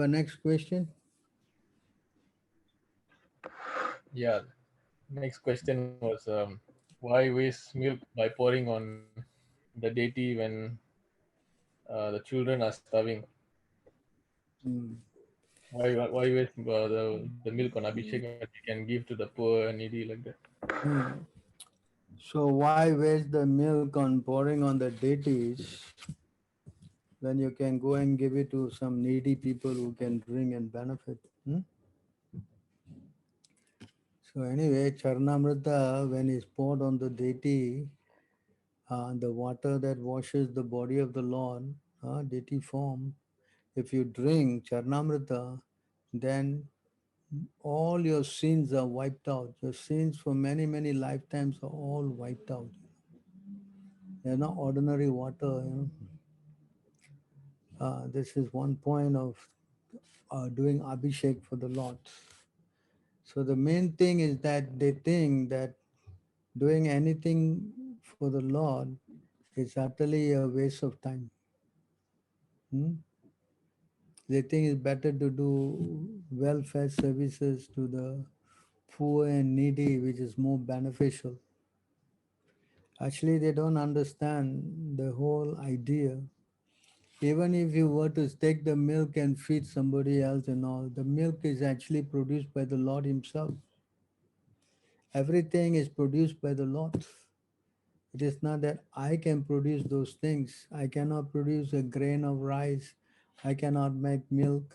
a next question? Yeah. Next question was why waste milk by pouring on the deity when the children are starving? Hmm. Why waste the milk on Abhishek when we can give to the poor and needy like that? Hmm. So why waste the milk on pouring on the deities when you can go and give it to some needy people who can drink and benefit? Hmm? So anyway, Charnamrita, when is poured on the deity, the water that washes the body of the Lord, deity form, if you drink Charnamrita, then all your sins are wiped out. Your sins for many, many lifetimes are all wiped out. They're not ordinary water. This is one point of doing Abhishek for the Lord. So the main thing is that they think that doing anything for the Lord is utterly a waste of time. Hmm? They think it's better to do welfare services to the poor and needy, which is more beneficial. Actually, they don't understand the whole idea. Even if you were to take the milk and feed somebody else and all, the milk is actually produced by the Lord Himself. Everything is produced by the Lord. It is not that I can produce those things. I cannot produce a grain of rice. I cannot make milk.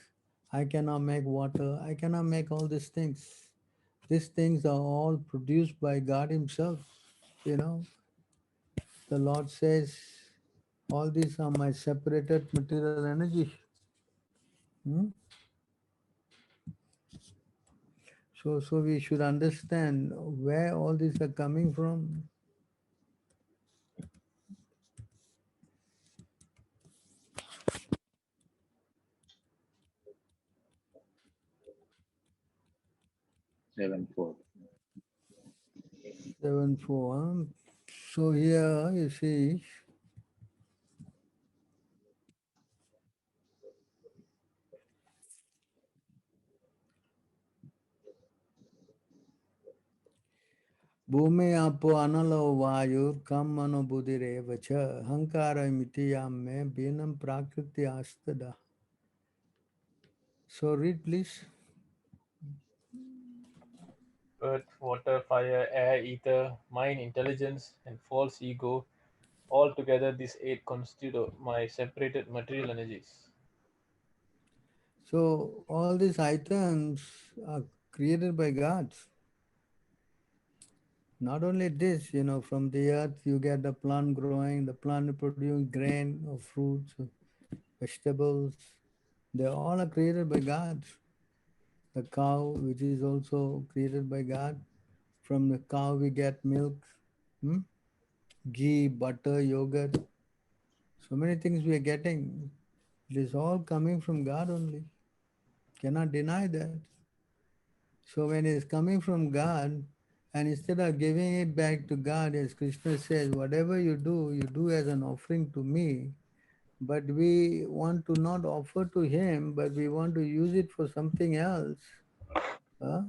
I cannot make water. I cannot make all these things. These things are all produced by God Himself. You know, the Lord says, all these are my separated material energy. Hmm? So we should understand where all these are coming from. 7-4. 7-4. So here you see, भूमि आपो अनलो वायु कम मनो बुधिरे वच अहंकार मितियाम में बीनम प्राकृति आस्तदा. So read please. Earth, water, fire, air, ether, mind, intelligence, and false ego. All together, these eight constitute my separated material energies. So all these items are created by God. Not only this, from the earth you get the plant growing, the plant producing grain or fruits, or vegetables. They all are created by God. The cow, which is also created by God. From the cow we get milk, hmm? Ghee, butter, yogurt. So many things we are getting. It is all coming from God only. Cannot deny that. So when it's coming from God, and instead of giving it back to God, as Krishna says, whatever you do as an offering to me. But we want to not offer to Him, but we want to use it for something else. Huh?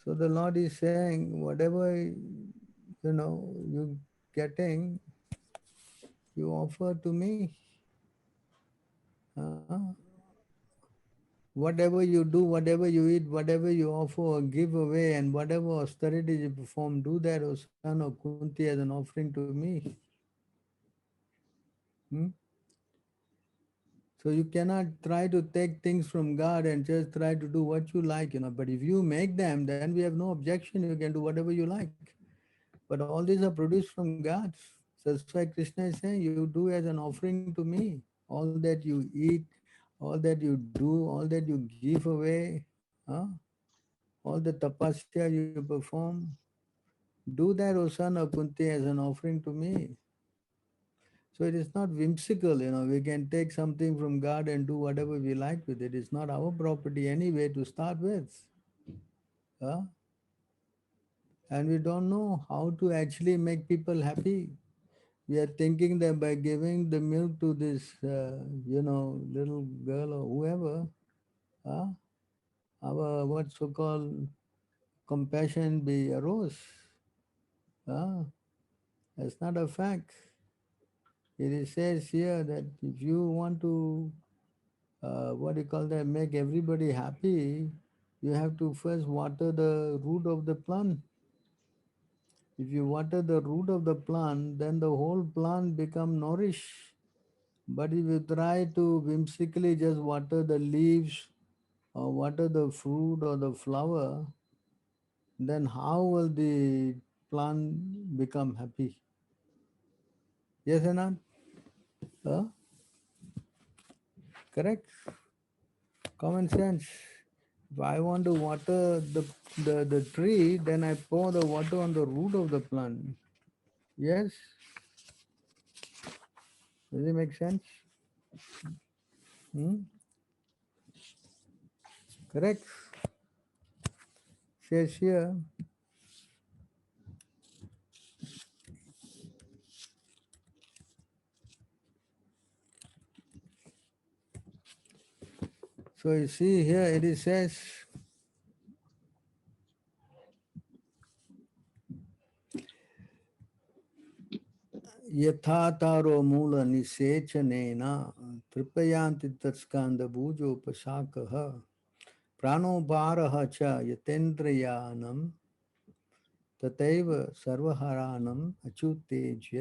So the Lord is saying, whatever you getting, you offer to me. Huh? Whatever you do, whatever you eat, whatever you offer or give away, and whatever austerities you perform, do that, O son of Kunti, as an offering to me. Hmm? So you cannot try to take things from God and just try to do what you like. But if you make them, then we have no objection. You can do whatever you like. But all these are produced from God. So that's why Krishna is saying, you do as an offering to me. All that you eat, all that you do, all that you give away, all the tapasya you perform, do that, O son of Kunti, as an offering to me. So it is not whimsical. We can take something from God and do whatever we like with it. It's not our property anyway to start with. Huh? And we don't know how to actually make people happy. We are thinking that by giving the milk to this, little girl or whoever, uh, our what so-called compassion be arose. Uh, that's not a fact. It is says here that if you want to, what do you call that, make everybody happy, you have to first water the root of the plant. If you water the root of the plant, then the whole plant become nourished. But if you try to whimsically just water the leaves or water the fruit or the flower, then how will the plant become happy? Yes or not? Huh? Correct? Common sense. If I want to water the tree, then I pour the water on the root of the plant. Yes? Does it make sense? Hmm? Correct? Says here. So you see here it says, यथा तारो मूल निषेचनेन तृपयान्ति तत्स्कन्धभुजोपशाकः प्राणोभारः च यतेन्द्रियाणं तथैव सर्वहराणम् अच्युतेज्य.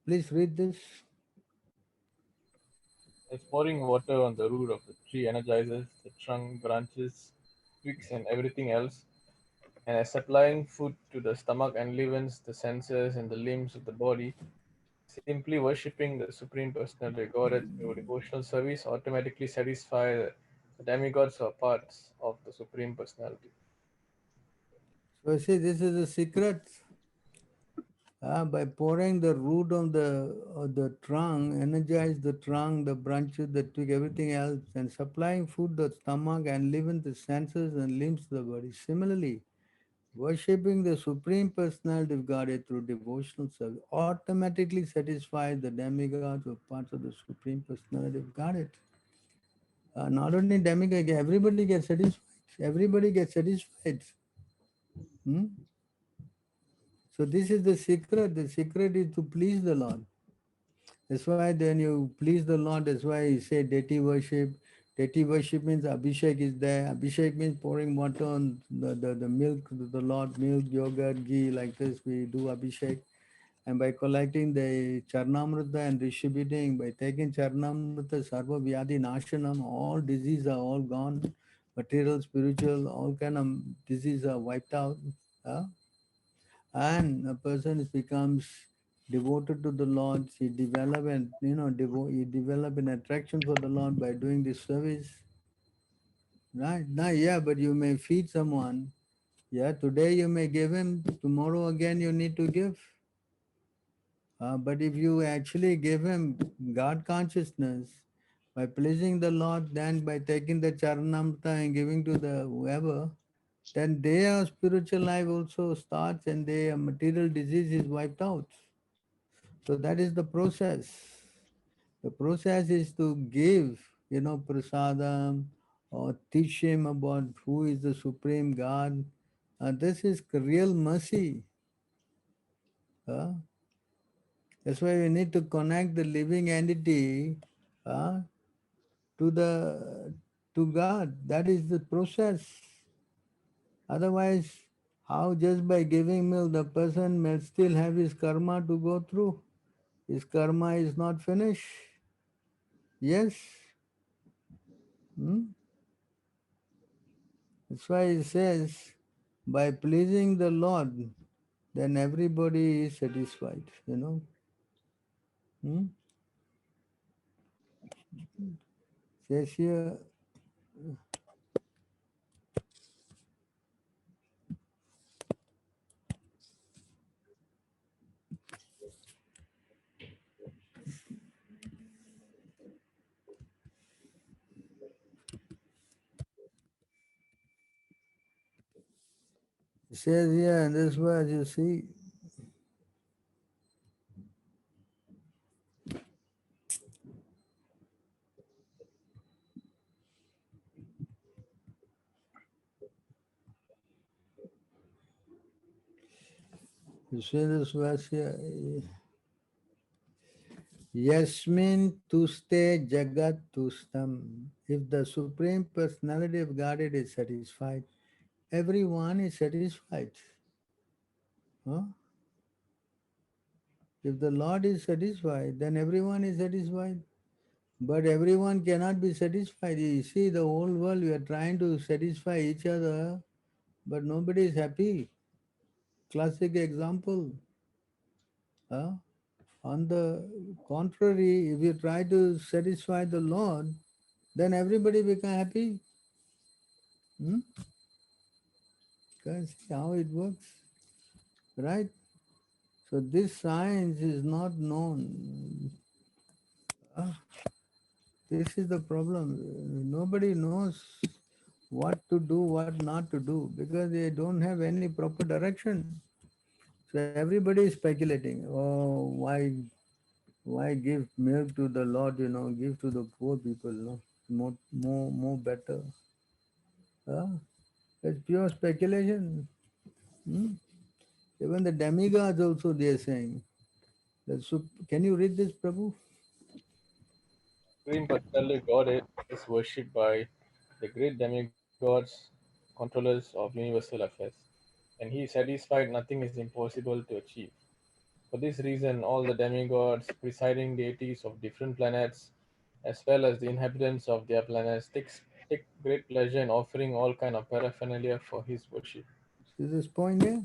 Please read this. As pouring water on the root of the tree energizes the trunk, branches, twigs, and everything else, and as supplying food to the stomach enlivens the senses and the limbs of the body, simply worshipping the Supreme Personality of Godhead through devotional service automatically satisfy the demigods or parts of the Supreme Personality. So see, this is the secret. By pouring the root on the trunk, energize the trunk, the branches, the twig, everything else, and supplying food the stomach and living the senses and limbs of the body. Similarly, worshipping the Supreme Personality of Godhead through devotional service automatically satisfies the demigods or parts of the Supreme Personality of Godhead. Not only demigod, everybody gets satisfied. Everybody gets satisfied. Hmm? So this is the secret. The secret is to please the Lord. That's why then you please the Lord. That's why he said deity worship. Deity worship means Abhishek is there. Abhishek means pouring water on the milk, the Lord, milk, yogurt, ghee, like this. We do Abhishek. And by collecting the Charnamrita and distributing, by taking Charnamrita, Sarva Vyadhi Nashanam, all diseases are all gone. Material, spiritual, all kind of diseases are wiped out. Uh, and a person becomes devoted to the Lord. He develop and he develop an attraction for the Lord by doing this service. Right now, yeah, but you may feed someone. Yeah, today you may give him. Tomorrow again you need to give. But if you actually give him God consciousness by pleasing the Lord, then by taking the charanamrita and giving to the whoever, then their spiritual life also starts and their material disease is wiped out. So that is the process. The process is to give, prasadam or teach him about who is the supreme God. This is real mercy. Uh, that's why we need to connect the living entity uh, to the to God. That is the process. Otherwise, how just by giving milk the person may still have his karma to go through? His karma is not finished. Yes. Hmm? That's why it says, by pleasing the Lord, then everybody is satisfied. Hmm? Says here, in this verse, you see, You see this verse here? Yasmin tuste jagat tustam. If the Supreme Personality of Godhead is satisfied, everyone is satisfied. Huh? If the Lord is satisfied, then everyone is satisfied. But everyone cannot be satisfied. You see, the whole world, we are trying to satisfy each other, but nobody is happy. Classic example. Huh? On the contrary, if you try to satisfy the Lord, then everybody become happy. Hmm? Can see how it works, right? So this science is not known. Ah, this is the problem. Nobody knows what to do, what not to do, because they don't have any proper direction. So everybody is speculating. Oh, why give milk to the Lord? Give to the poor people. More better. Ah, it's pure speculation. Hmm? Even the demigods also they are saying. Can you read this, Prabhu? Supreme Personality Godhead is worshipped by the great demigods, controllers of universal affairs, and he is satisfied nothing is impossible to achieve. For this reason, all the demigods, presiding deities of different planets, as well as the inhabitants of their planets, take great pleasure in offering all kind of paraphernalia for his worship. See this point here?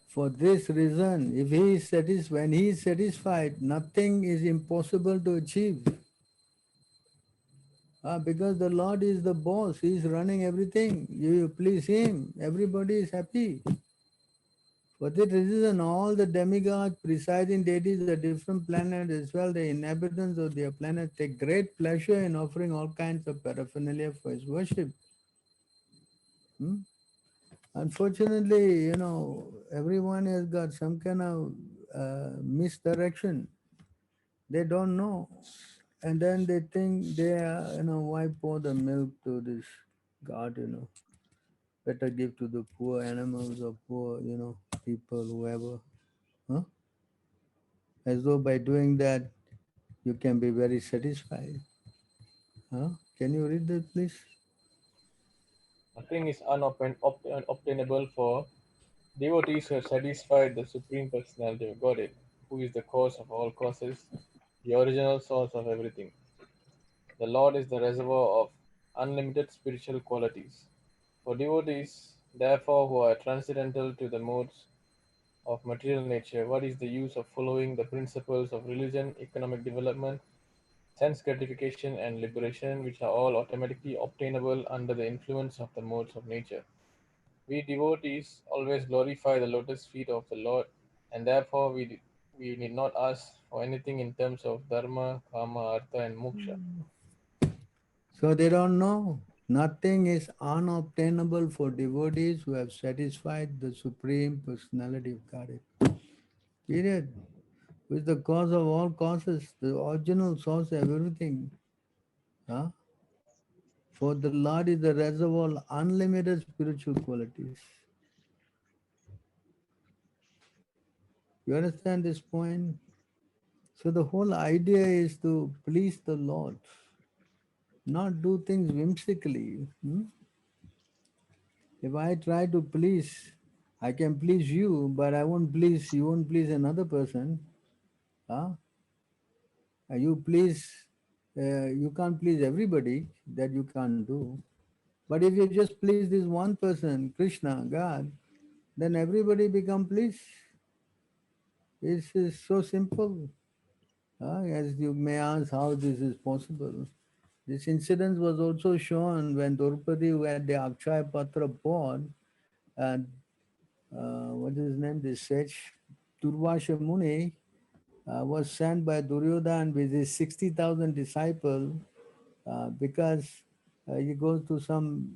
For this reason, if he is when he is satisfied, nothing is impossible to achieve. Because the Lord is the boss, he is running everything. You please him, everybody is happy. For that reason, all the demigods, presiding deities of different planets, as well the inhabitants of their planet, take great pleasure in offering all kinds of paraphernalia for his worship. Hmm? Unfortunately, everyone has got some kind of misdirection. They don't know. And then they think they are, why pour the milk to this God. Better give to the poor animals or poor, people, whoever. Huh? As though by doing that, you can be very satisfied. Huh? Can you read that, please? Nothing is unobtainable for devotees who have satisfied the Supreme Personality of Godhead, who is the cause of all causes, the original source of everything. The Lord is the reservoir of unlimited spiritual qualities. For devotees, therefore, who are transcendental to the modes of material nature, what is the use of following the principles of religion, economic development, sense gratification, and liberation, which are all automatically obtainable under the influence of the modes of nature? We devotees always glorify the lotus feet of the Lord, and therefore we need not ask for anything in terms of dharma, karma, artha, and moksha. So they don't know. Nothing is unobtainable for devotees who have satisfied the Supreme Personality of Godhead. Period. Who is the cause of all causes, the original source of everything. Huh? For the Lord is the reservoir of unlimited spiritual qualities. You understand this point? So the whole idea is to please the Lord, not do things whimsically. Hmm? If I try to please, I can please you, but you won't please another person. Huh? You can't please everybody, that you can't do. But if you just please this one person, Krishna, God, then everybody become pleased. This is so simple. As you may ask how this is possible. This incident was also shown when Draupadi, who had the Akshaya Patra poured, and what is his name, this sage, Durvasha Muni, was sent by Duryodhan with his 60,000 disciples because you go to some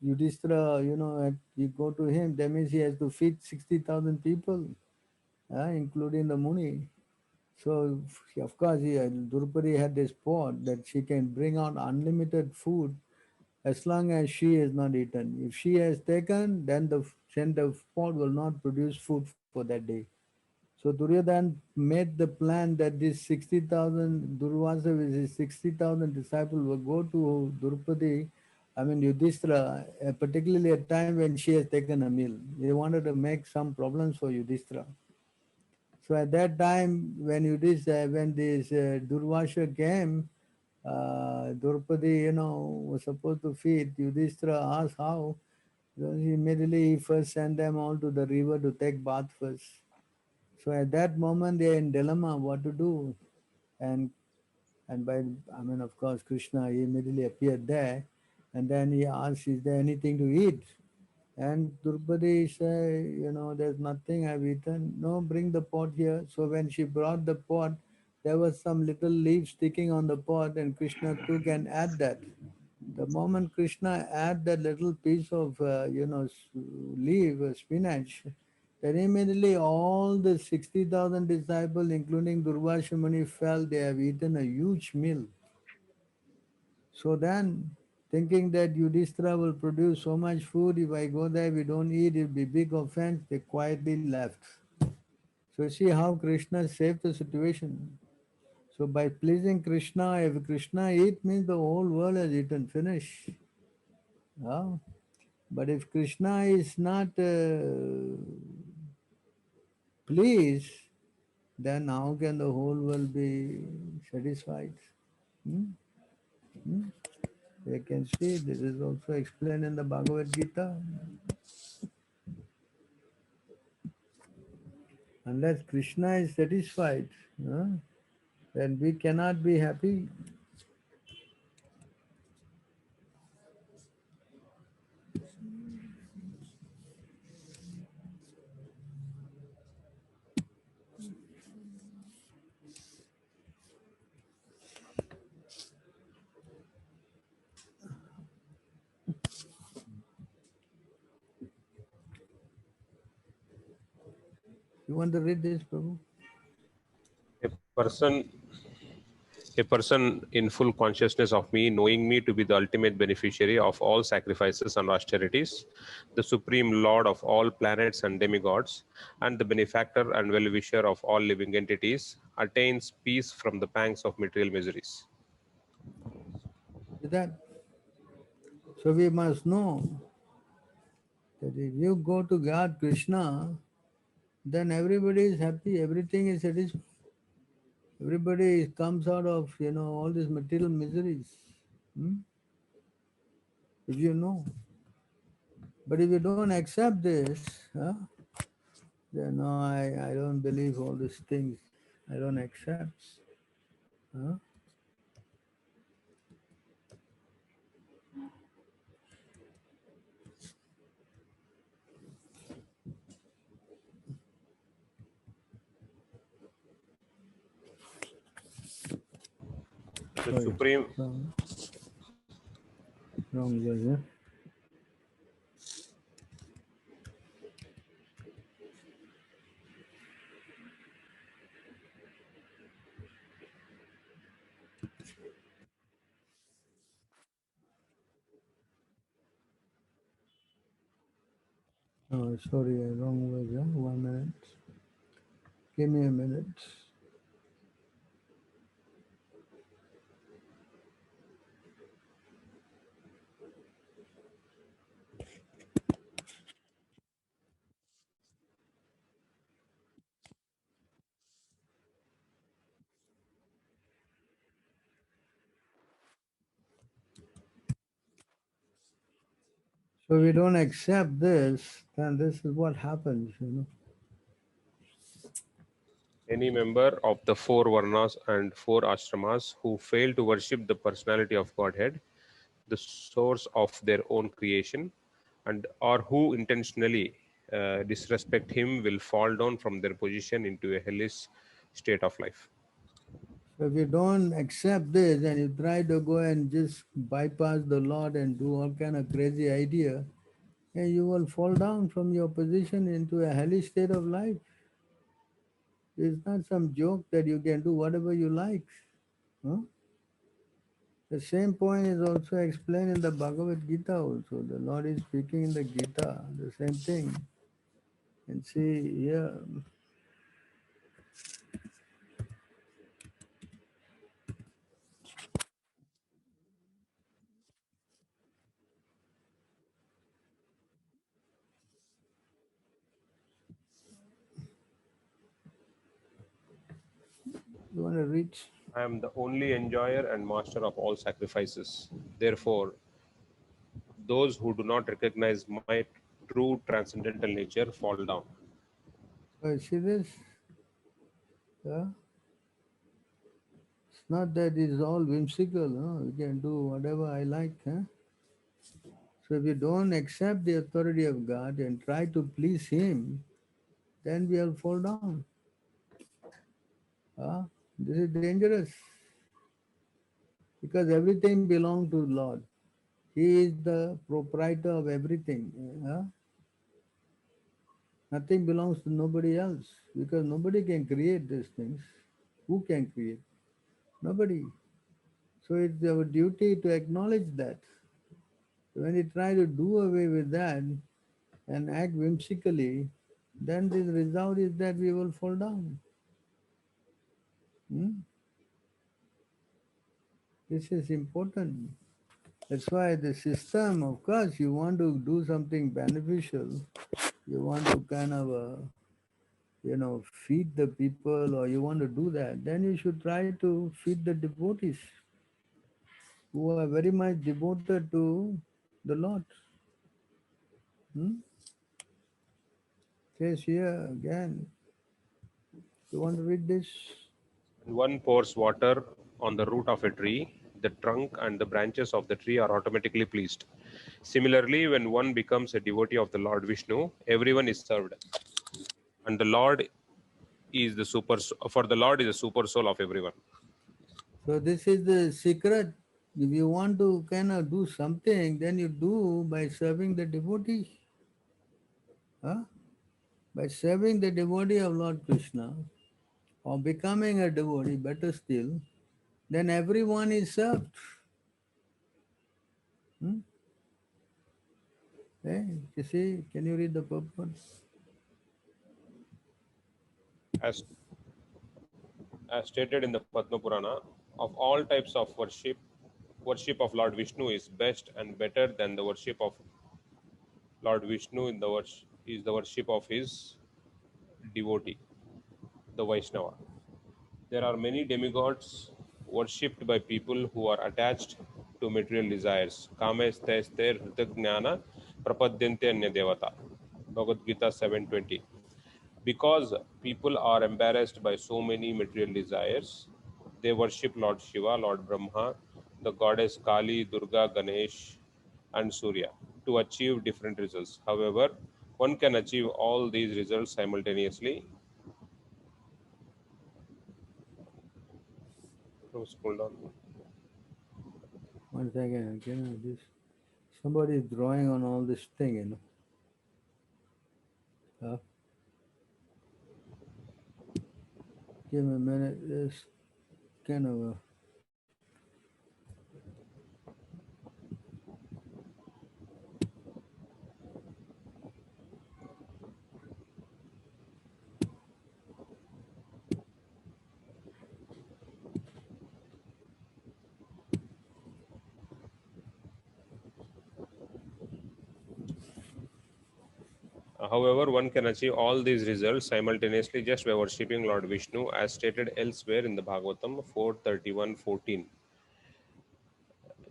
Yudhishthira, you go to him, that means he has to feed 60,000 people, including the Muni. So, of course, Drupadi had this pot that she can bring out unlimited food as long as she has not eaten. If she has taken, then send the pot will not produce food for that day. So Duryodhan made the plan that this 60,000 Durvasa with his 60,000 disciples will go to Drupadi, I mean Yudhishthira, particularly at time when she has taken a meal. They wanted to make some problems for Yudhishthira. So at that time, when when this Durvasha came, Draupadi, was supposed to feed. Yudhishthira asked how. So he immediately he first sent them all to the river to take bath first. So at that moment, they are in dilemma what to do. And and by I mean, of course, Krishna he immediately appeared there, and then he asked, "Is there anything to eat?" And Draupadi said, there's nothing I've eaten. No, bring the pot here. So when she brought the pot, there was some little leaf sticking on the pot, and Krishna took and add that. The moment Krishna add that little piece of, leaf, spinach, then immediately all the 60,000 disciples, including Durvasha Muni, felt they have eaten a huge meal. So then, thinking that Yudhishthira will produce so much food, if I go there, we don't eat, it'll be big offense, they quietly left. So see how Krishna saved the situation. So by pleasing Krishna, if Krishna eat means the whole world has eaten, finish. Yeah. But if Krishna is not pleased, then how can the whole world be satisfied? Hmm? Hmm? You can see this is also explained in the Bhagavad Gita. Unless Krishna is satisfied, then we cannot be happy. You want to read this, Prabhu? A person, a person in full consciousness of me, knowing me to be the ultimate beneficiary of all sacrifices and austerities, the supreme lord of all planets and demigods, and the benefactor and well-wisher of all living entities, attains peace from the pangs of material miseries. Is that? So we must know that if you go to God, Krishna, then everybody is happy, everything is satisfied. Everybody comes out of, all these material miseries. Hmm? If you know. But if you don't accept this, then no, I don't believe all these things. I don't accept. Huh? The Sorry. supreme Wrong word, yeah? Oh, sorry, wrong word, yeah? 1 minute. Give me a minute. So we don't accept this, then this is what happens. any member of the four varnas and four ashramas who fail to worship the personality of Godhead, the source of their own creation, and or who intentionally disrespect him will fall down from their position into a hellish state of life. So if you don't accept this and you try to go and just bypass the Lord and do all kind of crazy idea, and you will fall down from your position into a hellish state of life. It's not some joke that you can do whatever you like. Huh? The same point is also explained in the Bhagavad Gita also. The Lord is speaking in the Gita, the same thing. And see here, you want to read? I am the only enjoyer and master of all sacrifices. Therefore, those who do not recognize my true transcendental nature fall down. Oh, see this? Yeah? It's not that it's all whimsical. No? You can do whatever I like. Huh? So if you don't accept the authority of God and try to please Him, then we'll fall down. This is dangerous because everything belongs to Lord. He is the proprietor of everything. Nothing belongs to nobody else because nobody can create these things. Who can create? Nobody. So it's our duty to acknowledge that. When you try to do away with that and act whimsically, then the result is that we will fall down. This is important. That's why the system, of course, you want to do something beneficial, you want to kind of, feed the people, or you want to do that, then you should try to feed the devotees who are very much devoted to the Lord. Says here again, you want to read this? When one pours water on the root of a tree, the trunk and the branches of the tree are automatically pleased. Similarly, when one becomes a devotee of the Lord Vishnu, everyone is served. And the Lord is the for the Lord is the super soul of everyone. So this is the secret. If you want to kind of do something, then you do by serving the devotee. By serving the devotee of Lord Krishna, or becoming a devotee, better still, then everyone is served. Hey, you see, can you read the purport? As stated in the Padma Purana, of all types of worship of Lord Vishnu is best and better than the worship of Lord Vishnu is the worship of his devotee, the Vaishnava. There are many demigods worshipped by people who are attached to material desires. Kamestester Hritagnyana Prapadyante Anya Devata. Bhagavad Gita 7:20. Because people are embarrassed by so many material desires, they worship Lord Shiva, Lord Brahma, the goddess Kali, Durga, Ganesh, and Surya to achieve different results. However, one can achieve all these results simultaneously. Scroll down. 1 second, this somebody is drawing on all this thing, Give me a minute. This kind of a However, one can achieve all these results simultaneously just by worshipping Lord Vishnu, as stated elsewhere in the Bhagavatam 4:31-14.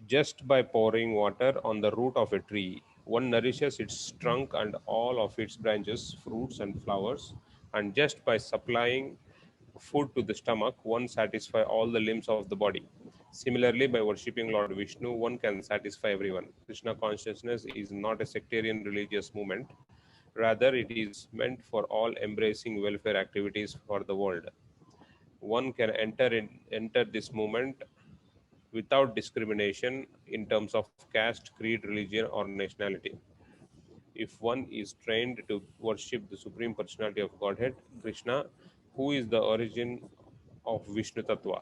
Just by pouring water on the root of a tree, one nourishes its trunk and all of its branches, fruits, and flowers. And just by supplying food to the stomach, one satisfies all the limbs of the body. Similarly, by worshipping Lord Vishnu, one can satisfy everyone. Krishna consciousness is not a sectarian religious movement. Rather, it is meant for all embracing welfare activities for the world. One can enter this movement without discrimination in terms of caste, creed, religion, or nationality. If one is trained to worship the Supreme Personality of Godhead, Krishna, who is the origin of Vishnu Tattva.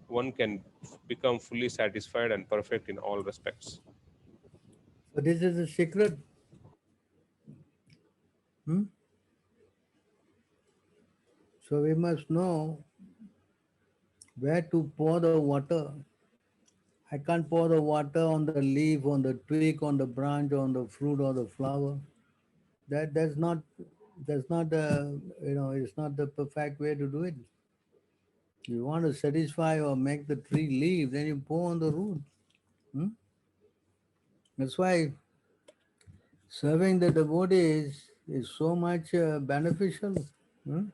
one can become fully satisfied and perfect in all respects. So this is the secret. Hmm? So we must know where to pour the water. I can't pour the water on the leaf, on the twig, on the branch, on the fruit or the flower. That's not the it's not the perfect way to do it. You want to satisfy or make the tree leaf, then you pour on the root. Hmm? That's why serving the devotees is so much beneficial. Hmm?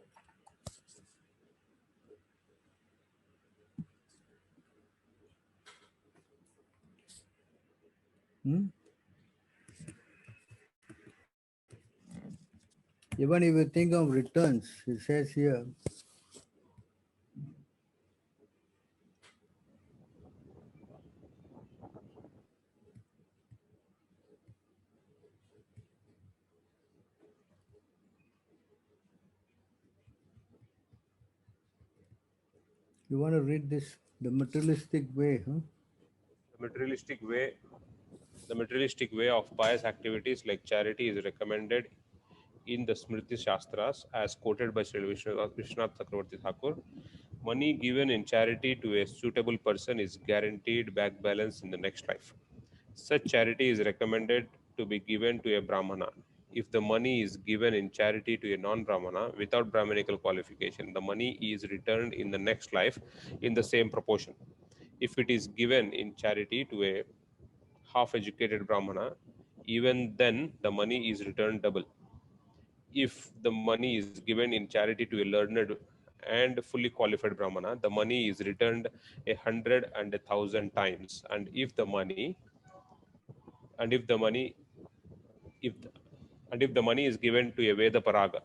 Hmm? Even if you think of returns, it says here, you want to read this, the materialistic way, huh? The materialistic way, the materialistic way of pious activities like charity is recommended in the Smriti Shastras, as quoted by Sri Vishwanath Chakravarti Thakur. Money given in charity to a suitable person is guaranteed back balance in the next life. Such charity is recommended to be given to a Brahmana. If the money is given in charity to a non-Brahmana without Brahminical qualification, the money is returned in the next life in the same proportion. If it is given in charity to a half-educated Brahmana, even then the money is returned double. If the money is given in charity to a learned and fully qualified Brahmana, the money is returned 100 and 1,000 times. And if the money if the, and if the money is given to a Veda Paraga,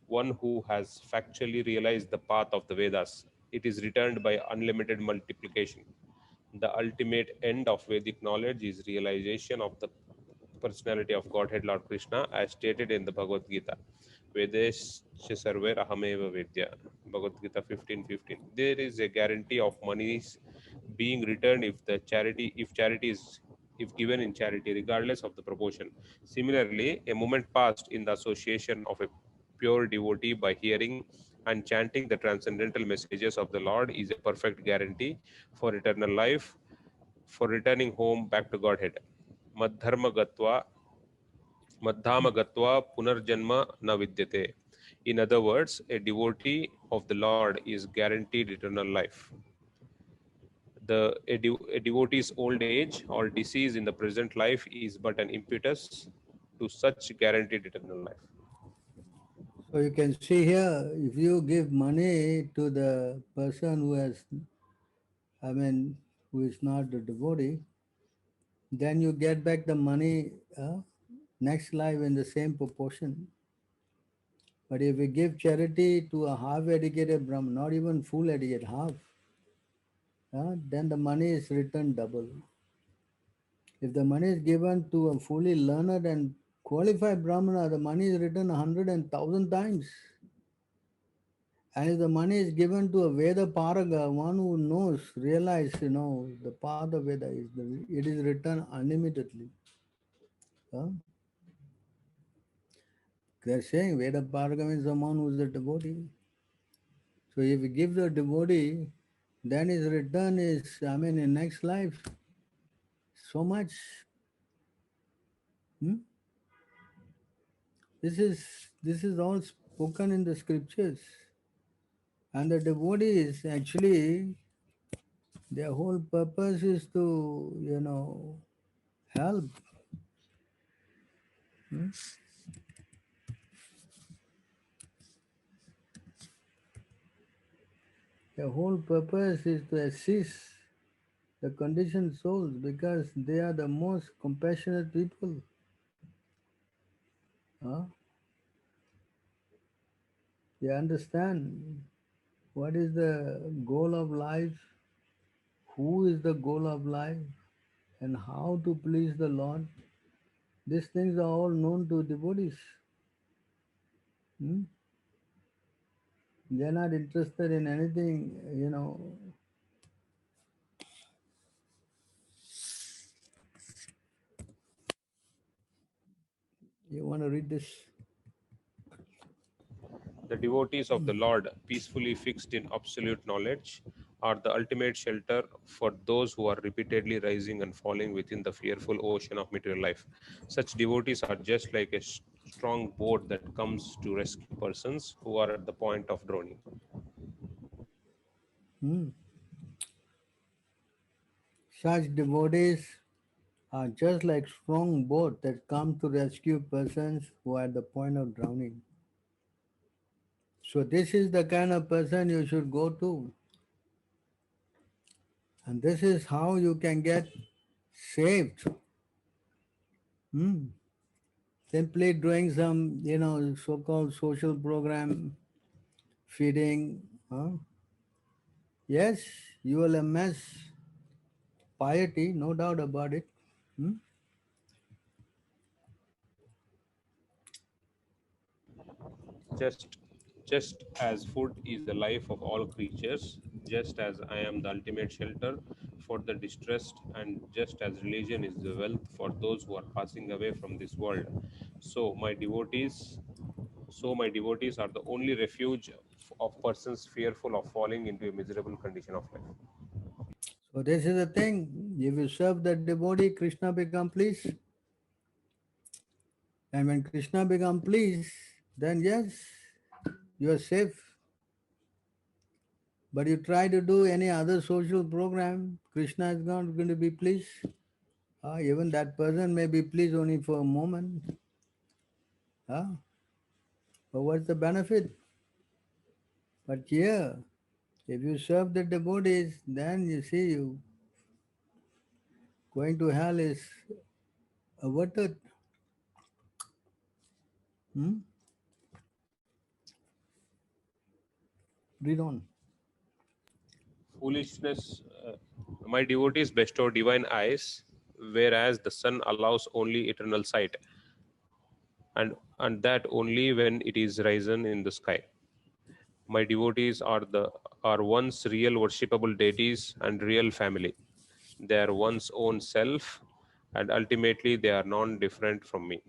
one who has factually realized the path of the Vedas, it is returned by unlimited multiplication. The ultimate end of Vedic knowledge is realization of the personality of Godhead Lord Krishna, as stated in the Bhagavad Gita. Vedesh sarver ahameva vedya. Bhagavad Gita 15:15. There is a guarantee of monies being returned if given in charity, regardless of the proportion. Similarly, a moment passed in the association of a pure devotee by hearing and chanting the transcendental messages of the Lord is a perfect guarantee for eternal life, for returning home back to Godhead. Madharma gatva, madhama gatva punarjanma na vidyate. In other words, a devotee of the Lord is guaranteed eternal life. A devotee's old age or disease in the present life is but an impetus to such guaranteed eternal life. So you can see here, if you give money to the person who is not the devotee, then you get back the money next life in the same proportion. But if we give charity to a half-educated Brahman, not even full educated, half, then the money is returned double. If the money is given to a fully learned and qualified Brahmana, the money is returned 100 and 1,000 times. And if the money is given to a Veda Paraga, one who knows, realize, the path of Veda, it is returned unlimitedly. Huh? They're saying Veda Paraga means someone who is a devotee. So if you give the devotee, then his return is, in next life, so much. Hmm? This is all spoken in the scriptures. And the devotees actually, their whole purpose is to, help. Hmm? Their whole purpose is to assist the conditioned souls because they are the most compassionate people. Huh? They understand what is the goal of life, who is the goal of life, and how to please the Lord. These things are all known to devotees. Hmm? They're not interested in anything, You want to read this? The devotees of the Lord, peacefully fixed in absolute knowledge, are the ultimate shelter for those who are repeatedly rising and falling within the fearful ocean of material life. Such devotees are just like a strong boat that comes to rescue persons who are at the point of drowning. Such devotees are just like strong boat that come to rescue persons who are at the point of drowning. So this is the kind of person you should go to. And this is how you can get saved. Simply doing some, so-called social program, feeding. Yes, you will amass piety, no doubt about it. Just as food is the life of all creatures, just as I am the ultimate shelter for the distressed, and just as religion is the wealth for those who are passing away from this world, so my devotees are the only refuge of persons fearful of falling into a miserable condition of life. So this is the thing. If you serve the devotee, Krishna become pleased. And when Krishna become pleased, then yes, you are safe. But you try to do any other social program, Krishna is not going to be pleased. Even that person may be pleased only for a moment. But what's the benefit? But here, if you serve the devotees, then you see you going to hell is averted. Read on. Foolishness, my devotees bestow divine eyes, whereas the sun allows only eternal sight, and that only when it is risen in the sky. My devotees are one's real worshipable deities and real family. They are one's own self, and ultimately they are non-different from me.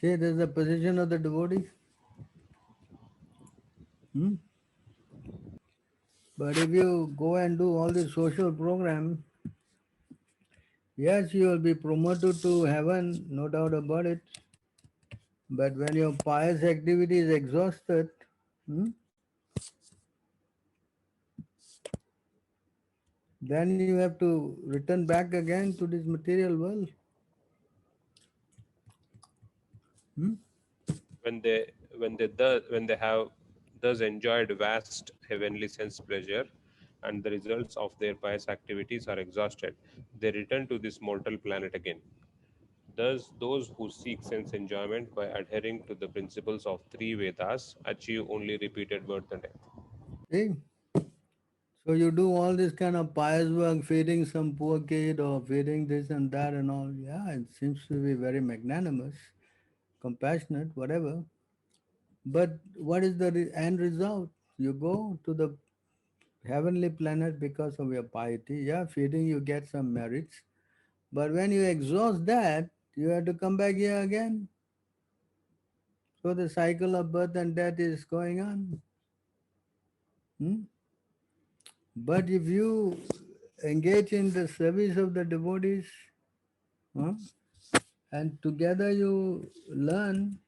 See, this is the position of the devotees. But if you go and do all this social program, yes, you will be promoted to heaven, no doubt about it. But when your pious activity is exhausted, then you have to return back again to this material world. When they have thus enjoyed vast heavenly sense pleasure, and the results of their pious activities are exhausted, they return to this mortal planet again. Thus, those who seek sense enjoyment by adhering to the principles of three Vedas achieve only repeated birth and death. See? So you do all this kind of pious work, feeding some poor kid or feeding this and that and all. Yeah, it seems to be very magnanimous, compassionate, whatever. But what is the end result? You go to the heavenly planet because of your piety. Yeah, feeding you get some merits. But when you exhaust that, you have to come back here again. So the cycle of birth and death is going on. But if you engage in the service of the devotees, and together you learn,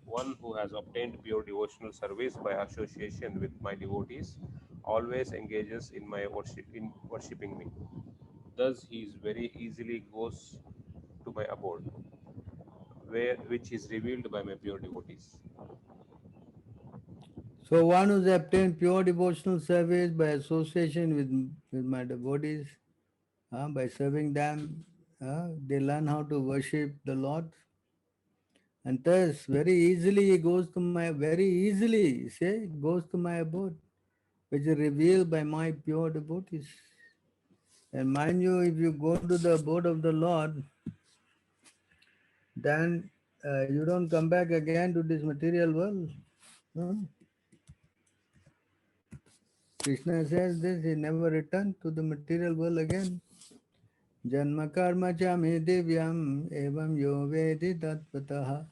One who has obtained pure devotional service by association with my devotees always engages in my worshipping me. Thus, he is very easily goes to my abode, which is revealed by my pure devotees. so one who's obtained pure devotional service by association with my devotees, by serving them, they learn how to worship the Lord. And thus, very easily he goes to my, very easily, say, goes to my abode, which is revealed by my pure devotees. And mind you, if you go to the abode of the Lord, then you don't come back again to this material world. Krishna says this, he never returned to the material world again. Janma karma cha me divyam evam yo vedi tattvataha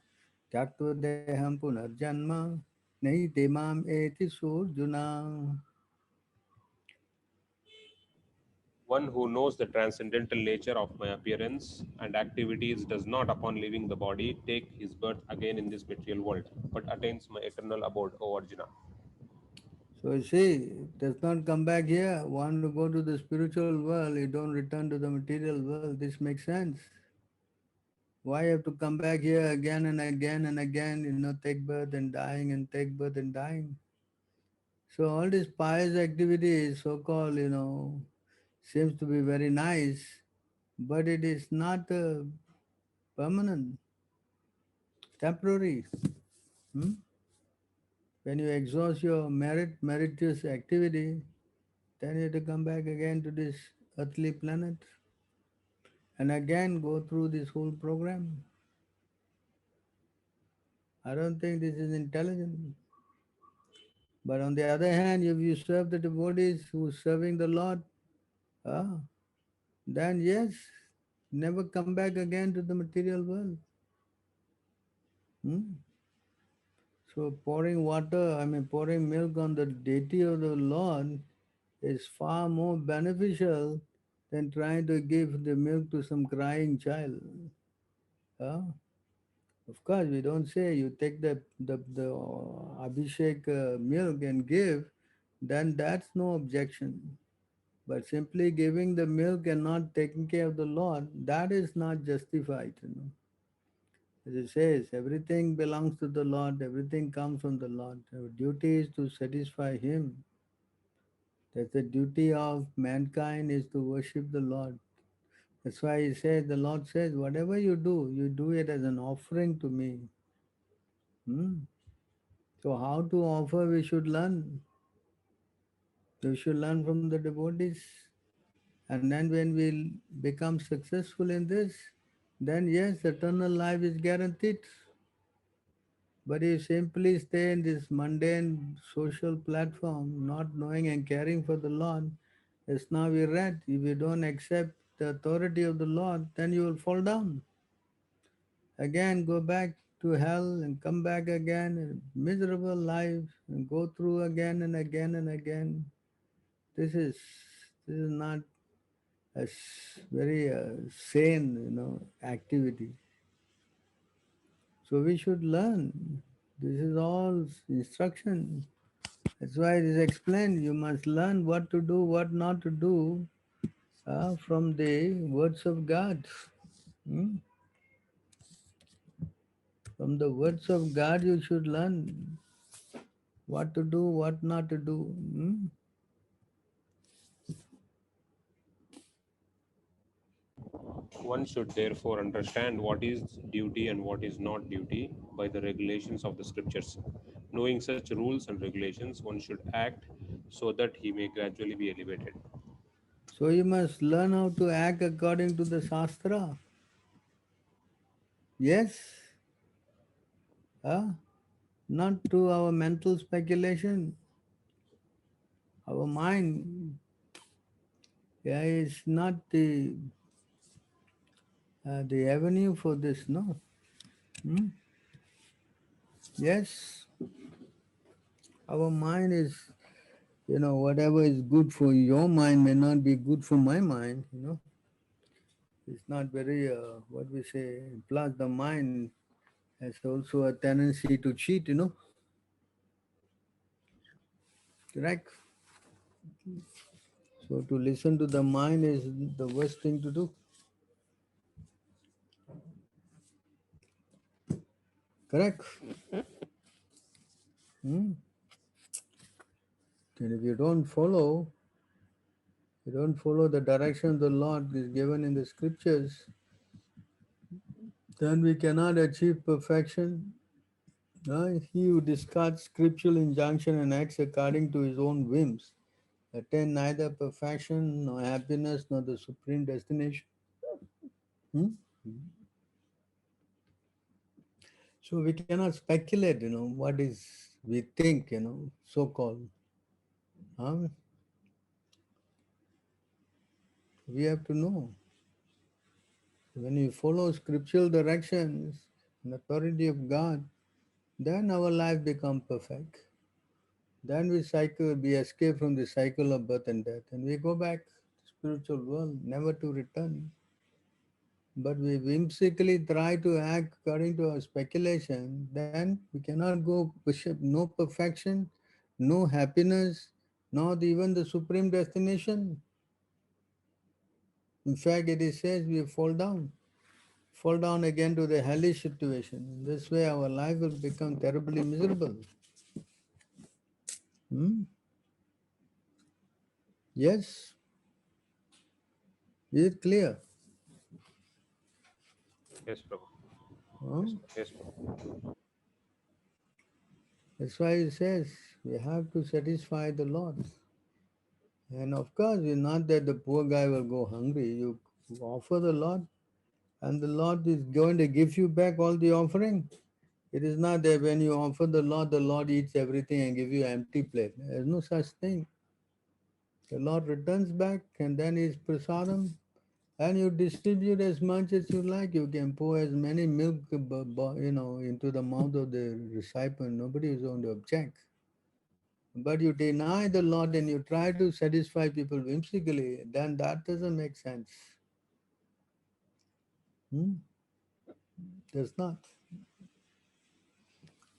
tyakto deham punarjanma nahi temam eti surjuna. One who knows the transcendental nature of my appearance and activities does not, upon leaving the body, take his birth again in this material world, but attains my eternal abode, O Arjuna. So you see, does not come back here. Want to go to the spiritual world, you don't return to the material world. This makes sense. Why you have to come back here again and again and again, take birth and dying and take birth and dying? So all these pious activities, so-called, seems to be very nice, but it is not permanent, temporary. Hmm? When you exhaust your meritorious activity, then you have to come back again to this earthly planet and again go through this whole program. I don't think this is intelligent. But on the other hand, if you serve the devotees who are serving the Lord, ah, then yes, never come back again to the material world. Hmm? So pouring milk on the deity of the Lord is far more beneficial than trying to give the milk to some crying child. Ah, of course, we don't say you take the Abhishek milk and give, then that's no objection. But simply giving the milk and not taking care of the Lord, that is not justified. As it says, everything belongs to the Lord, everything comes from the Lord. Our duty is to satisfy Him. That's the duty of mankind is to worship the Lord. That's why He says, the Lord says, whatever you do it as an offering to me. Hmm? So how to offer we should learn. We should learn from the devotees. And then when we become successful in this, then yes, eternal life is guaranteed. But if simply stay in this mundane social platform, not knowing and caring for the Lord, as now we read, if you don't accept the authority of the Lord, then you will fall down. Again, go back to hell and come back again, a miserable life, and go through again and again and again. This is not a very sane, activity. So we should learn. This is all instruction. That's why it is explained. You must learn what to do, what not to do from the words of God. Hmm? From the words of God, you should learn what to do, what not to do. Hmm? One should therefore understand what is duty and what is not duty by the regulations of the scriptures. Knowing such rules and regulations, one should act so that he may gradually be elevated. So you must learn how to act according to the Shastra. Yes, not to our mental speculation. Our mind is not the avenue for this, no? Hmm? Yes, our mind is, whatever is good for your mind may not be good for my mind. It's not very, what we say, plus the mind has also a tendency to cheat. Correct? So to listen to the mind is the worst thing to do. Correct? Hmm? And if you don't follow the direction the Lord is given in the scriptures, then we cannot achieve perfection. He who discards scriptural injunction and acts according to his own whims attain neither perfection nor happiness nor the supreme destination. Hmm? So we cannot speculate, what is we think, so called. Huh? We have to know. When we follow scriptural directions and authority of God, then our life becomes perfect. Then we escape from the cycle of birth and death, and we go back to spiritual world, never to return. But we whimsically try to act according to our speculation, then we cannot go worship no perfection, no happiness, not even the supreme destination. In fact, it is says we fall down again to the hellish situation. In this way, our life will become terribly miserable. Hmm? Yes, is it clear? Yes, Prabhu. Huh? Yes, Prabhu. That's why it says we have to satisfy the Lord. And of course, it's not that the poor guy will go hungry. You offer the Lord, and the Lord is going to give you back all the offering. It is not that when you offer the Lord eats everything and give you an empty plate. There's no such thing. The Lord returns back, and then His prasadam, and you distribute as much as you like. You can pour as many milk, into the mouth of the disciple. Nobody is going to object. But you deny the Lord and you try to satisfy people whimsically, then that doesn't make sense. Hmm? Does not.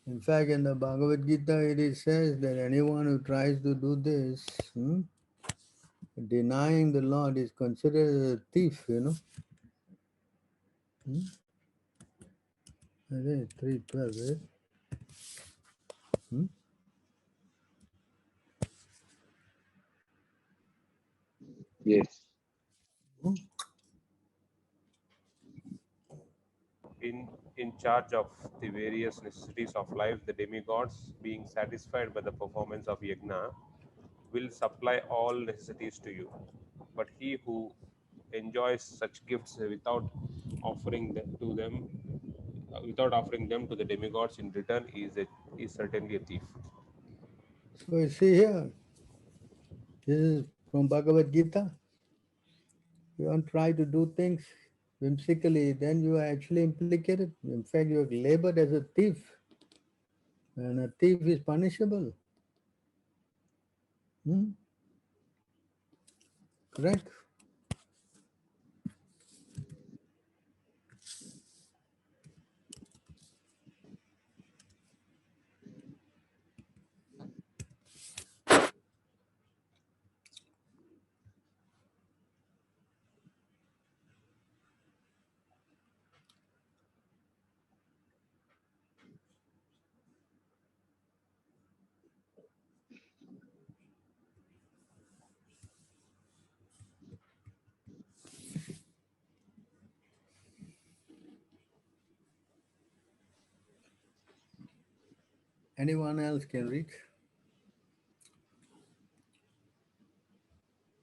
In fact, in the Bhagavad Gita, it says that anyone who tries to do this, denying the Lord, is considered a thief. Hmm? I think 3:12, right? Hmm? Yes. Hmm? In charge of the various necessities of life, the demigods, being satisfied by the performance of yajna, will supply all necessities to you. But he who enjoys such gifts without offering them to the demigods in return, is certainly a thief. So you see here, this is from Bhagavad Gita. You don't try to do things whimsically, then you are actually implicated. In fact, you are labeled as a thief, and a thief is punishable. Hmm? Correct? Anyone else can read?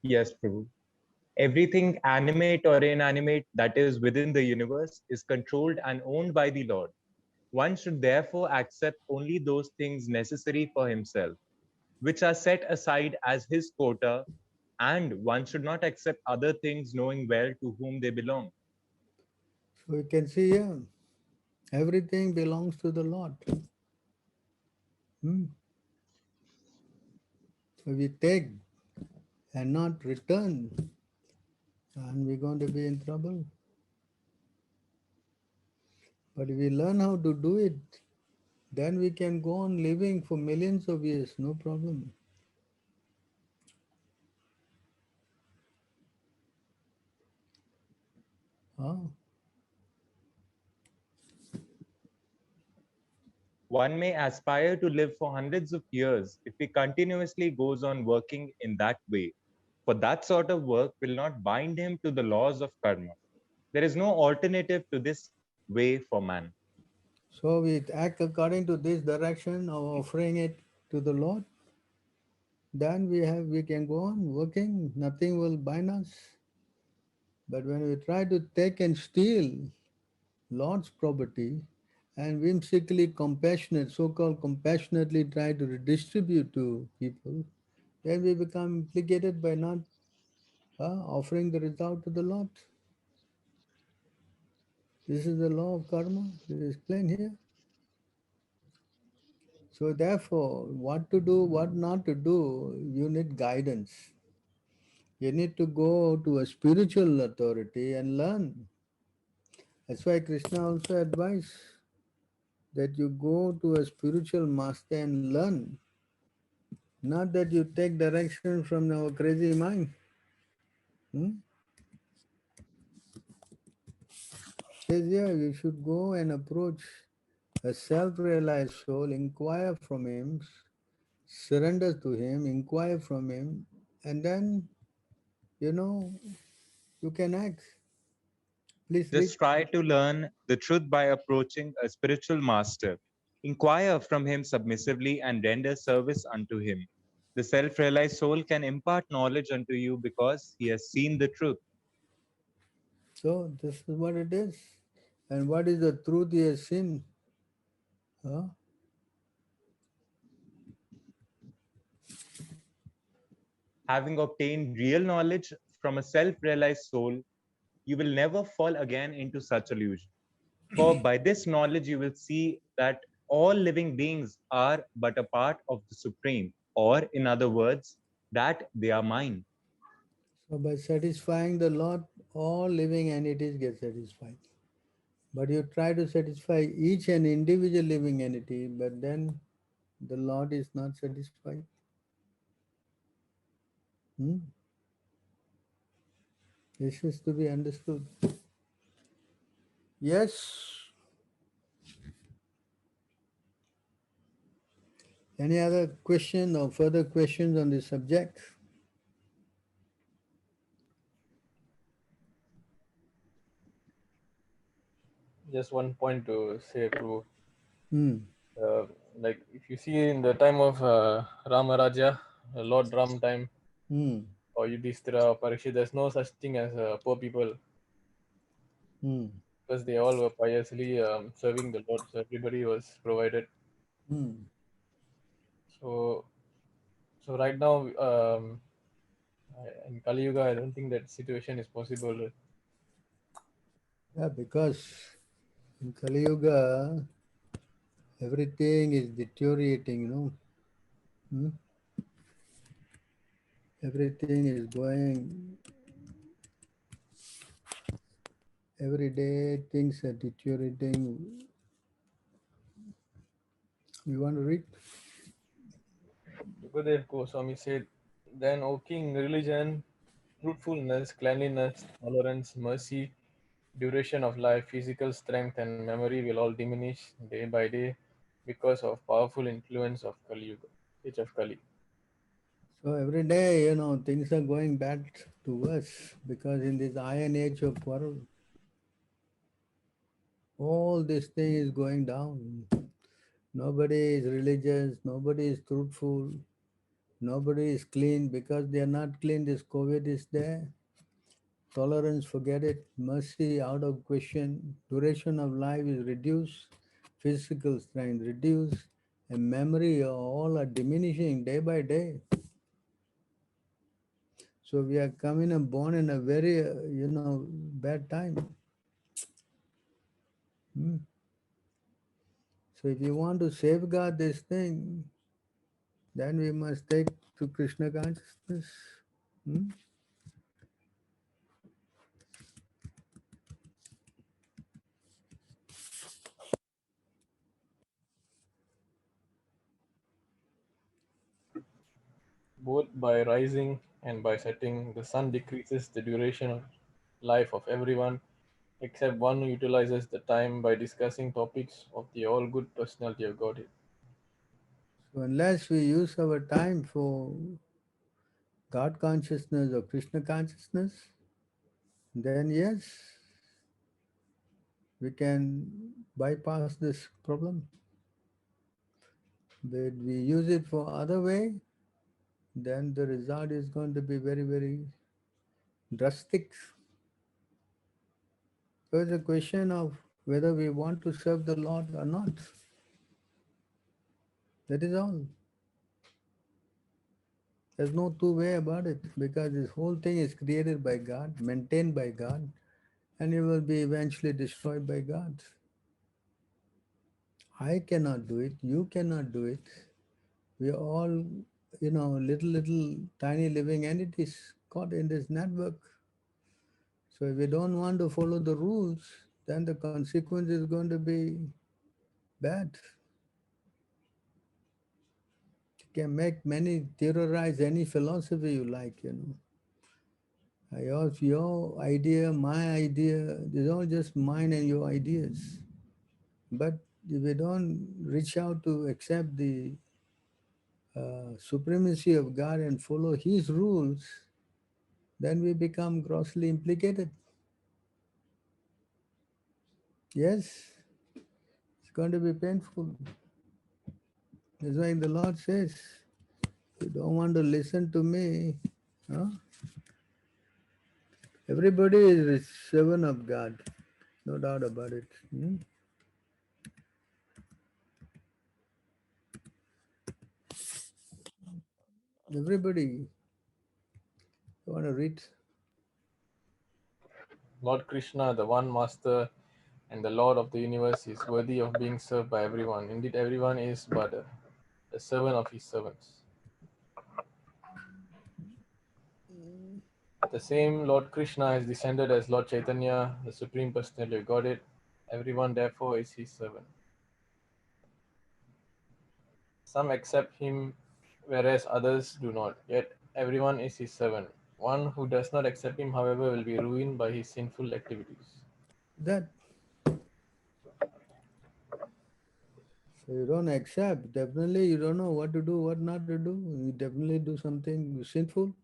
Yes, Prabhu. Everything animate or inanimate that is within the universe is controlled and owned by the Lord. One should therefore accept only those things necessary for himself, which are set aside as his quota, and one should not accept other things knowing well to whom they belong. So you can see here, everything belongs to the Lord. Hmm? So we take and not return, and we're going to be in trouble. But if we learn how to do it, then we can go on living for millions of years, no problem. Ah, One may aspire to live for hundreds of years if he continuously goes on working in that way, for that sort of work will not bind him to the laws of karma. There is no alternative to this way for man. so we act according to this direction of offering it to the Lord. Then we can go on working. Nothing will bind us. But when we try to take and steal Lord's property and whimsically compassionate, so-called compassionately try to redistribute to people, then we become implicated by not offering the result to the Lord. This is the law of karma. It is explained here. So therefore, what to do, what not to do, you need guidance. You need to go to a spiritual authority and learn. That's why Krishna also advised that you go to a spiritual master and learn. Not that you take direction from our crazy mind. Says here, you should go and approach a self-realized soul, inquire from him, surrender to him, inquire from him, and then, you can act. Please read. Just try to learn the truth by approaching a spiritual master. Inquire from him submissively and render service unto him. The self realized soul can impart knowledge unto you because he has seen the truth. So this is what it is. And what is the truth he has seen? Huh? Having obtained real knowledge from a self realized soul, you will never fall again into such illusion. For by this knowledge, you will see that all living beings are but a part of the Supreme, or in other words, that they are mine. So by satisfying the Lord, all living entities get satisfied. But you try to satisfy each and individual living entity, but then the Lord is not satisfied. This is to be understood. Yes. Any other question or further questions on this subject? Just one point to say, Prabhu. Hmm. Like if you see in the time of Ramaraja, Lord Ram time, or Yudhishthira or Parikshit, there's no such thing as poor people, because they all were piously serving the Lord, so everybody was provided. So right now, in Kali Yuga, I don't think that situation is possible. Yeah, because in Kali Yuga, everything is deteriorating, Everything is going, every day things are deteriorating. You want to read? Sukadev Goswami said, "Then, O king, religion, truthfulness, cleanliness, tolerance, mercy, duration of life, physical strength, and memory will all diminish day by day because of powerful influence of Kali Yuga, age of Kali." So every day, things are going bad to us because in this iron age of world, all this thing is going down. Nobody is religious, nobody is truthful, nobody is clean. Because they are not clean, this COVID is there. Tolerance, forget it. Mercy, out of question. Duration of life is reduced. Physical strength reduced. And memory, all are diminishing day by day. So we are coming and born in a very, bad time. So if you want to safeguard this thing, then we must take to Krishna consciousness. Both by rising and by setting, the sun decreases the duration of life of everyone, except one who utilizes the time by discussing topics of the all good personality of Godhead. So unless we use our time for God consciousness or Krishna consciousness, then yes, we can bypass this problem. But we use it for other way, then the result is going to be very, very drastic. So it's a question of whether we want to serve the Lord or not. That is all. There's no two way about it, because this whole thing is created by God, maintained by God, and it will be eventually destroyed by God. I cannot do it. You cannot do it. We are all, little tiny living entities caught in this network. So if we don't want to follow the rules, then the consequence is going to be bad. You can make many theorize any philosophy you like. Your idea, my idea, these all just mine and your ideas. But if we don't reach out to accept the supremacy of God and follow His rules, then we become grossly implicated. Yes, it's going to be painful. That's why the Lord says, you don't want to listen to me. Huh? Everybody is a servant of God, no doubt about it. Everybody. You want to read? Lord Krishna, the one master and the Lord of the universe, is worthy of being served by everyone. Indeed, everyone is but a servant of his servants. The same Lord Krishna has descended as Lord Chaitanya, the Supreme Personality of Godhead. Everyone, therefore, is his servant. Some accept him, whereas others do not. Yet, everyone is his servant. One who does not accept him, however, will be ruined by his sinful activities. That. So you don't accept. Definitely, you don't know what to do, what not to do. You definitely do something sinful.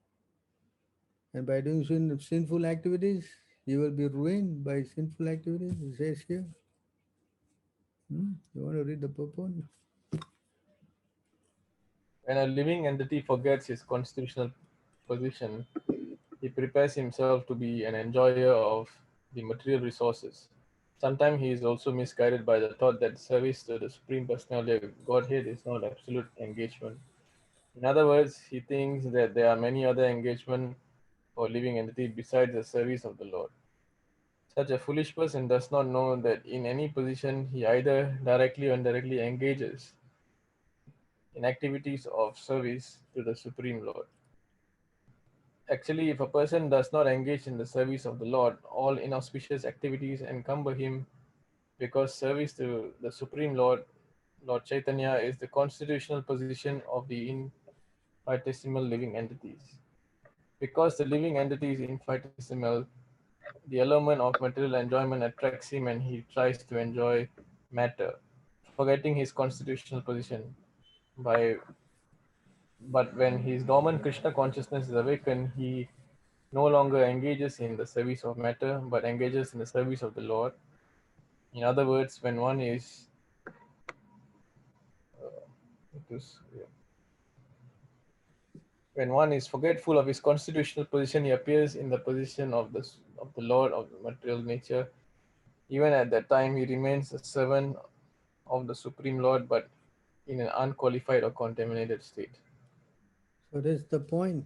And by doing sinful activities, you will be ruined by sinful activities. It says here. You want to read the purport? When a living entity forgets his constitutional position, he prepares himself to be an enjoyer of the material resources. Sometimes he is also misguided by the thought that service to the Supreme Personality of Godhead is not absolute engagement. In other words, he thinks that there are many other engagements for a living entity besides the service of the Lord. Such a foolish person does not know that in any position he either directly or indirectly engages in activities of service to the Supreme Lord. Actually, if a person does not engage in the service of the Lord, all inauspicious activities encumber him, because service to the Supreme Lord, Lord Chaitanya, is the constitutional position of the infinitesimal living entities. Because the living entity is infinitesimal, the allurement of material enjoyment attracts him and he tries to enjoy matter, forgetting his constitutional position. But when his dormant Krishna consciousness is awakened, he no longer engages in the service of matter, but engages in the service of the Lord. In other words, when one is forgetful of his constitutional position, he appears in the position of the Lord of the material nature. Even at that time, he remains a servant of the Supreme Lord, but in an unqualified or contaminated state. So that's the point.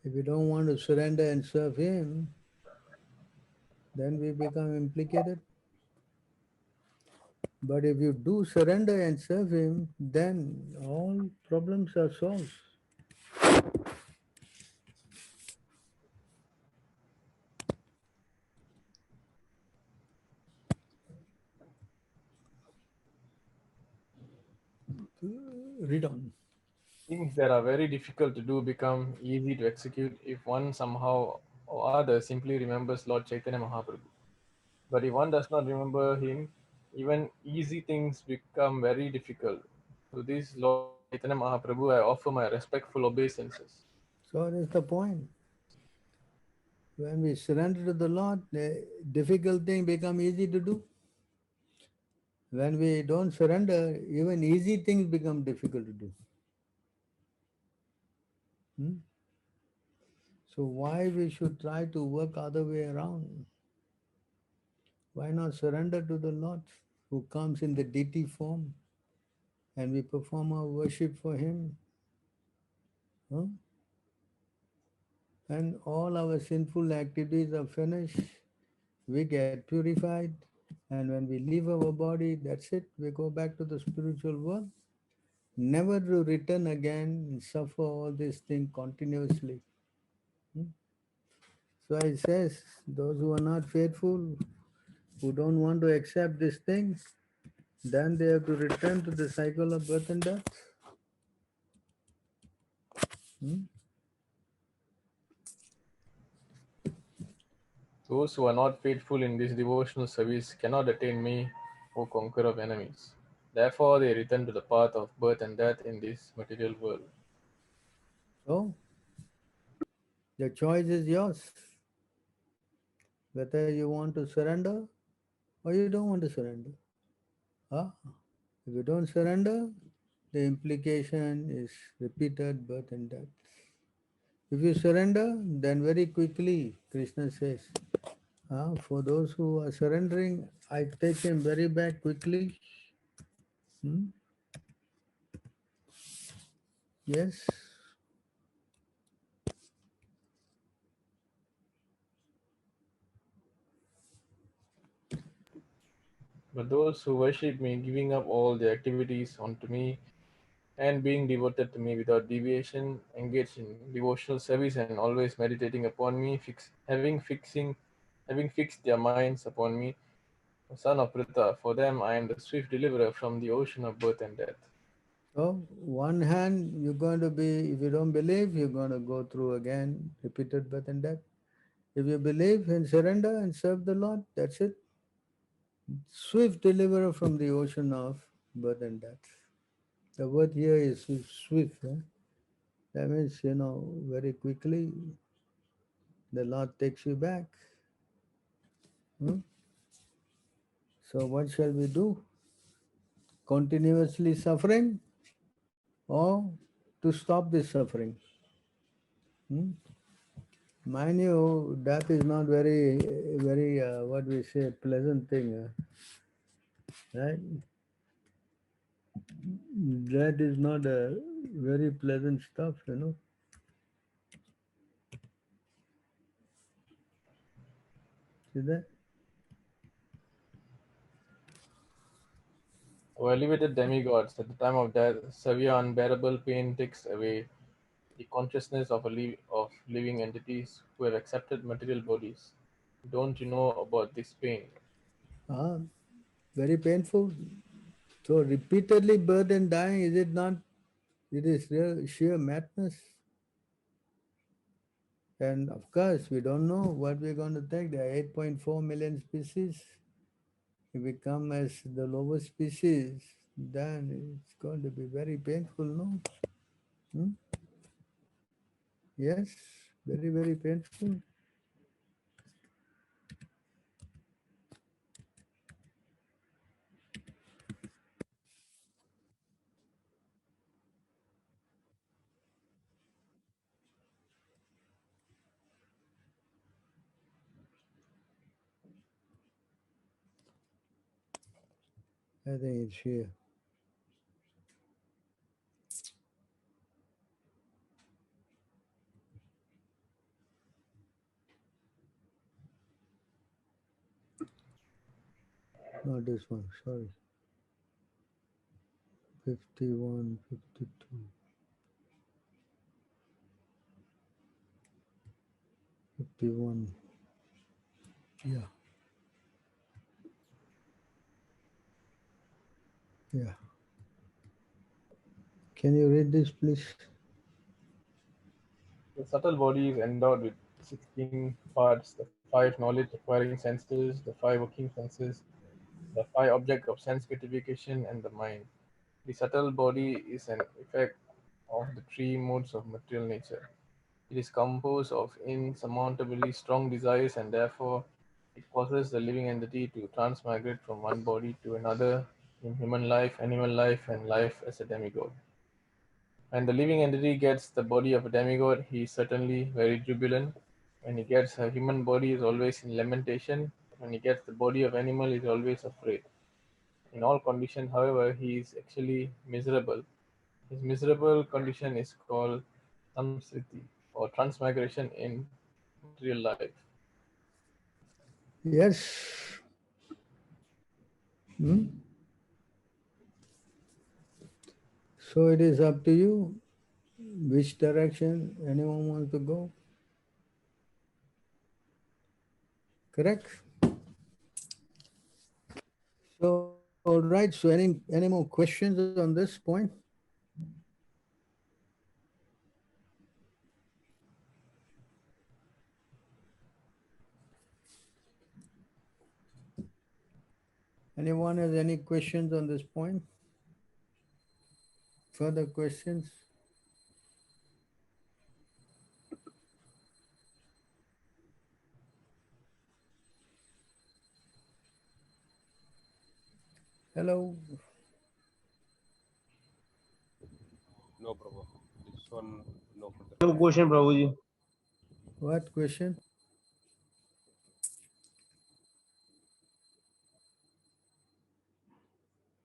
If we don't want to surrender and serve Him, then we become implicated. But if you do surrender and serve Him, then all problems are solved. Read on. Things that are very difficult to do become easy to execute if one somehow or other simply remembers Lord Chaitanya Mahaprabhu. But if one does not remember him, even easy things become very difficult. To this Lord Chaitanya Mahaprabhu, I offer my respectful obeisances. So that's the point. When we surrender to the Lord, the difficult thing become easy to do. When we don't surrender, even easy things become difficult to do. So why we should try to work other way around? Why not surrender to the Lord who comes in the deity form and we perform our worship for Him? Huh? And all our sinful activities are finished. We get purified. And when we leave our body, that's it. We go back to the spiritual world. Never to return again and suffer all these things continuously. Hmm? So it says, those who are not faithful, who don't want to accept these things, then they have to return to the cycle of birth and death. Hmm? Those who are not faithful in this devotional service cannot attain me, O conqueror of enemies. Therefore, they return to the path of birth and death in this material world. So the choice is yours, whether you want to surrender or you don't want to surrender. Huh? If you don't surrender, the implication is repeated birth and death. If you surrender, then very quickly, Krishna says, for those who are surrendering, I take them very back quickly. Hmm? Yes. But those who worship me, giving up all their activities onto me, and being devoted to me without deviation, engaged in devotional service and always meditating upon me, having fixed their minds upon me, O son of Pritha, for them I am the swift deliverer from the ocean of birth and death. So, one hand, you're going to be, if you don't believe, you're going to go through again, repeated birth and death. If you believe and surrender and serve the Lord, that's it. Swift deliverer from the ocean of birth and death. The word here is swift. That means, very quickly the Lord takes you back. Hmm? So, what shall we do? Continuously suffering or to stop this suffering? Hmm? Mind you, death is not very, what we say, pleasant thing, right? Death is not a very pleasant stuff. See that? O elevated demigods, at the time of death, severe unbearable pain takes away the consciousness of living entities who have accepted material bodies. Don't you know about this pain? Ah, very painful. So repeatedly birth and dying, is it not? It is real sheer madness. And of course, we don't know what we're going to take. There are 8.4 million species. If we come as the lowest species, then it's going to be very painful, no? Hmm? Yes, very, very painful. I think it's here. Not this one, sorry. 51, 52, 51. Yeah, yeah. Can you read this, please? The subtle body is endowed with 16 parts, the 5 knowledge acquiring senses, the 5 working senses, the 5 object of sense gratification, and the mind. The subtle body is an effect of the 3 modes of material nature. It is composed of insurmountably strong desires, and therefore it causes the living entity to transmigrate from one body to another in human life, animal life, and life as a demigod. When the living entity gets the body of a demigod, he is certainly very jubilant. When he gets a human body, he is always in lamentation. When he gets the body of animal, he is always afraid. In all conditions, however, he is actually miserable. His miserable condition is called samsriti, or transmigration in real life? Yes. Hmm? So it is up to you which direction anyone wants to go. Correct? So, all right. So any more questions on this point? Anyone has any questions on this point? Further questions? Hello. No, Prabhu. This one, no. No question, Prabhuji. What question?